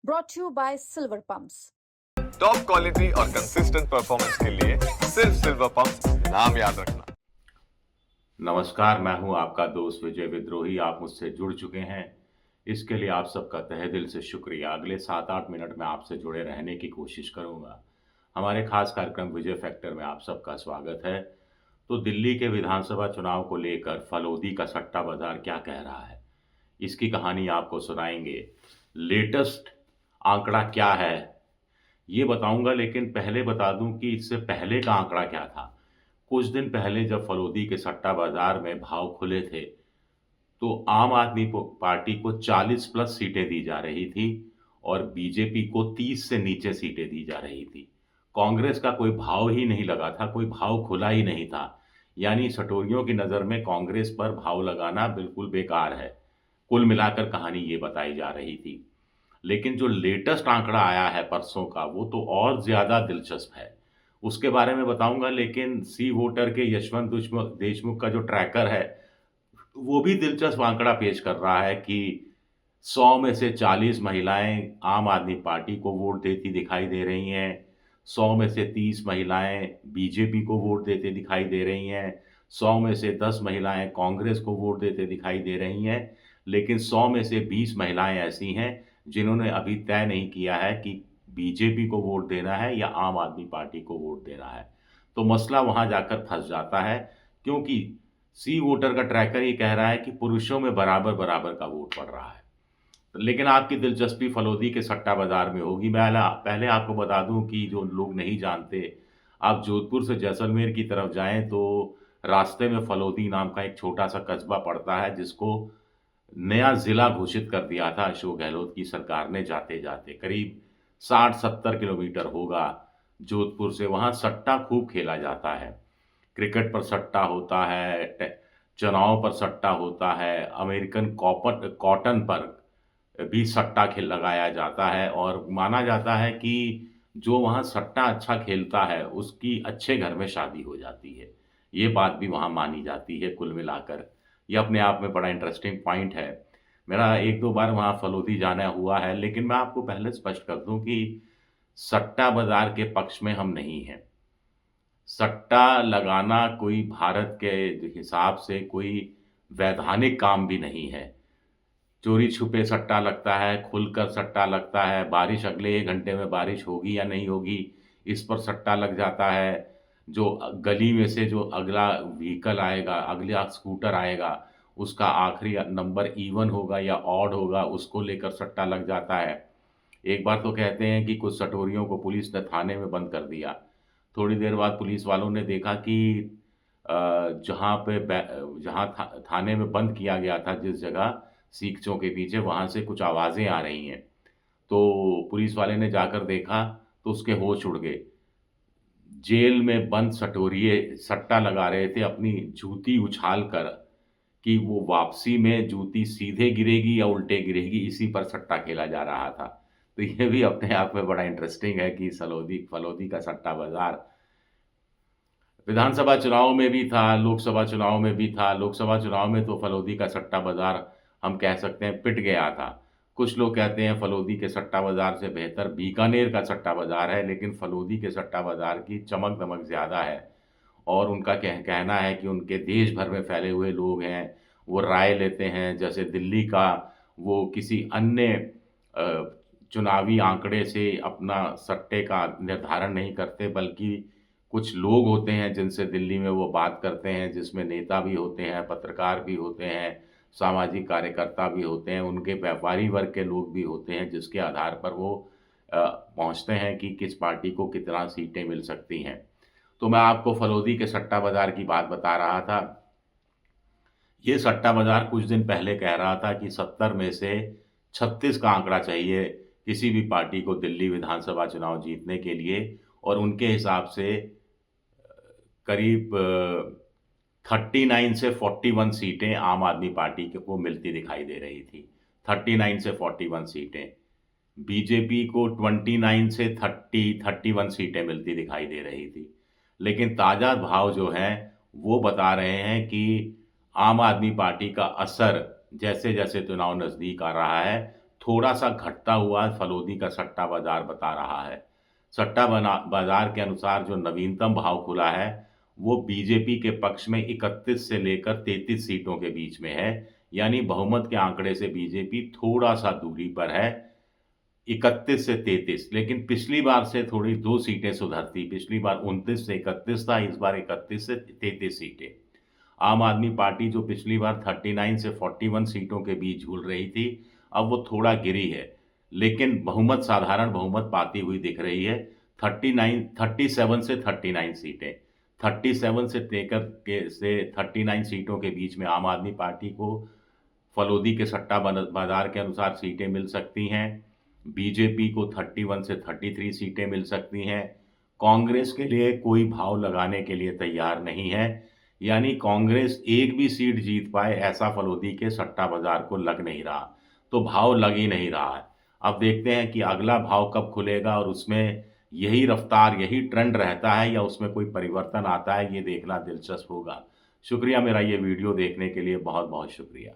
brought to you by Silver Pumps. Top quality और consistent performance के लिए सिर्फ सिल्वर पंप्स नाम याद रखना। नमस्कार, मैं हूं आपका दोस्त विजय विद्रोही। आप मुझसे जुड़ चुके हैं, इसके लिए आप सबका तहे दिल से शुक्रिया। अगले 7-8 मिनट में आपसे जुड़े रहने की कोशिश करूंगा। हमारे खास कार्यक्रम विजय फैक्टर में आप सबका स्वागत है। तो दिल्ली के विधानसभा चुनाव को लेकर फलोदी का सट्टा बाजार क्या कह रहा है, इसकी कहानी आपको सुनाएंगे। लेटेस्ट आंकड़ा क्या है ये बताऊंगा, लेकिन पहले बता दूं कि इससे पहले का आंकड़ा क्या था। कुछ दिन पहले जब फलोदी के सट्टा बाजार में भाव खुले थे तो आम आदमी पार्टी को 40 प्लस सीटें दी जा रही थी और बीजेपी को 30 से नीचे सीटें दी जा रही थी। कांग्रेस का कोई भाव ही नहीं लगा था, कोई भाव खुला ही नहीं था। यानी सटोरियों की नज़र में कांग्रेस पर भाव लगाना बिल्कुल बेकार है। कुल मिलाकर कहानी ये बताई जा रही थी। लेकिन जो लेटेस्ट आंकड़ा आया है परसों का, वो तो और ज़्यादा दिलचस्प है, उसके बारे में बताऊंगा। लेकिन सी वोटर के यशवंत देशमुख का जो ट्रैकर है वो भी दिलचस्प आंकड़ा पेश कर रहा है कि 100 में से 40 महिलाएं आम आदमी पार्टी को वोट देती दिखाई दे रही हैं, 100 में से 30 महिलाएं बीजेपी को वोट देते दिखाई दे रही हैं, 100 में से 10 महिलाएं कांग्रेस को वोट देते दिखाई दे रही हैं। लेकिन 100 में से 20 महिलाएं ऐसी हैं जिन्होंने अभी तय नहीं किया है कि बीजेपी को वोट देना है या आम आदमी पार्टी को वोट देना है। तो मसला वहां जाकर फंस जाता है, क्योंकि सी वोटर का ट्रैकर ये कह रहा है कि पुरुषों में बराबर बराबर का वोट पड़ रहा है। लेकिन आपकी दिलचस्पी फलोदी के सट्टा बाजार में होगी। मैं पहले आपको बता दूं कि जो लोग नहीं जानते, आप जोधपुर से जैसलमेर की तरफ जाएं तो रास्ते में फलोदी नाम का एक छोटा सा कस्बा पड़ता है, जिसको नया जिला घोषित कर दिया था अशोक गहलोत की सरकार ने जाते जाते। करीब 60-70 किलोमीटर होगा जोधपुर से। वहाँ सट्टा खूब खेला जाता है। क्रिकेट पर सट्टा होता है, चुनाव पर सट्टा होता है, अमेरिकन कॉटन पर भी सट्टा खेल लगाया जाता है। और माना जाता है कि जो वहाँ सट्टा अच्छा खेलता है उसकी अच्छे घर में शादी हो जाती है। ये बात भी वहाँ मानी जाती है। कुल मिलाकर ये अपने आप में बड़ा इंटरेस्टिंग पॉइंट है। मेरा 1-2 बार वहाँ फलोदी जाना हुआ है। लेकिन मैं आपको पहले स्पष्ट कर दूं कि सट्टा बाजार के पक्ष में हम नहीं हैं। सट्टा लगाना कोई भारत के हिसाब से कोई वैधानिक काम भी नहीं है। चोरी छुपे सट्टा लगता है, खुलकर सट्टा लगता है, बारिश अगले 1 घंटे में बारिश होगी या नहीं होगी इस पर सट्टा लग जाता है। जो गली में से जो अगला व्हीकल आएगा, अगला स्कूटर आएगा, उसका आखिरी नंबर इवन होगा या ऑड होगा, उसको लेकर सट्टा लग जाता है। एक बार तो कहते हैं कि कुछ सटोरियों को पुलिस ने थाने में बंद कर दिया। थोड़ी देर बाद पुलिस वालों ने देखा कि जहाँ थाने में बंद किया गया था, जिस जगह सीखचों के पीछे, वहाँ से कुछ आवाज़ें आ रही हैं। तो पुलिस वाले ने जाकर देखा तो उसके होश उड़ गए। जेल में बंद सटोरिये सट्टा लगा रहे थे अपनी जूती उछाल कर कि वो वापसी में जूती सीधे गिरेगी या उल्टे गिरेगी, इसी पर सट्टा खेला जा रहा था। तो ये भी अपने आप में बड़ा इंटरेस्टिंग है कि फलोदी का सट्टा बाजार विधानसभा चुनाव में भी था, लोकसभा चुनाव में भी था। लोकसभा चुनाव में तो फलोदी का सट्टा बाजार हम कह सकते हैं पिट गया था। कुछ लोग कहते हैं फलोदी के सट्टा बाजार से बेहतर बीकानेर का सट्टा बाजार है, लेकिन फलोदी के सट्टा बाजार की चमक दमक ज़्यादा है। और उनका कहना है कि उनके देश भर में फैले हुए लोग हैं, वो राय लेते हैं। जैसे दिल्ली का वो किसी अन्य चुनावी आंकड़े से अपना सट्टे का निर्धारण नहीं करते, बल्कि कुछ लोग होते हैं जिनसे दिल्ली में वो बात करते हैं, जिसमें नेता भी होते हैं, पत्रकार भी होते हैं, सामाजिक कार्यकर्ता भी होते हैं, उनके व्यापारी वर्ग के लोग भी होते हैं, जिसके आधार पर वो पहुंचते हैं कि किस पार्टी को कितना सीटें मिल सकती हैं। तो मैं आपको फलोदी के सट्टा बाजार की बात बता रहा था। ये सट्टा बाजार कुछ दिन पहले कह रहा था कि 70 में से 36 का आंकड़ा चाहिए किसी भी पार्टी को दिल्ली विधानसभा चुनाव जीतने के लिए। और उनके हिसाब से करीब 39 से 41 सीटें आम आदमी पार्टी को मिलती दिखाई दे रही थी। 39 से 41 सीटें। बीजेपी को 29 से 31 सीटें मिलती दिखाई दे रही थी। लेकिन ताज़ा भाव जो हैं वो बता रहे हैं कि आम आदमी पार्टी का असर जैसे जैसे चुनाव नज़दीक आ रहा है, थोड़ा सा घटता हुआ फलोदी का सट्टा बाजार बता रहा है। बाजार के अनुसार जो नवीनतम भाव खुला है वो बीजेपी के पक्ष में 31 से लेकर 33 सीटों के बीच में है, यानी बहुमत के आंकड़े से बीजेपी थोड़ा सा दूरी पर है, 31 से 33। लेकिन पिछली बार से थोड़ी 2 सीटें सुधर थी। पिछली बार 29 से 31 था, इस बार 31 से 33 सीटें। आम आदमी पार्टी जो पिछली बार 39 से 41 सीटों के बीच झूल रही थी, अब वो थोड़ा गिरी है, लेकिन बहुमत साधारण बहुमत पाती हुई दिख रही है। 37 से 39 सीटें, 37 से 39 सीटों के बीच में आम आदमी पार्टी को फलोदी के सट्टा बाजार के अनुसार सीटें मिल सकती हैं। बीजेपी को 31 से 33 सीटें मिल सकती हैं। कांग्रेस के लिए कोई भाव लगाने के लिए तैयार नहीं है, यानी कांग्रेस एक भी सीट जीत पाए ऐसा फलोदी के सट्टा बाजार को लग नहीं रहा, तो भाव लग ही नहीं रहा है। अब देखते हैं कि अगला भाव कब खुलेगा और उसमें यही रफ्तार, यही ट्रेंड रहता है या उसमें कोई परिवर्तन आता है, ये देखना दिलचस्प होगा। शुक्रिया, मेरा ये वीडियो देखने के लिए बहुत बहुत शुक्रिया।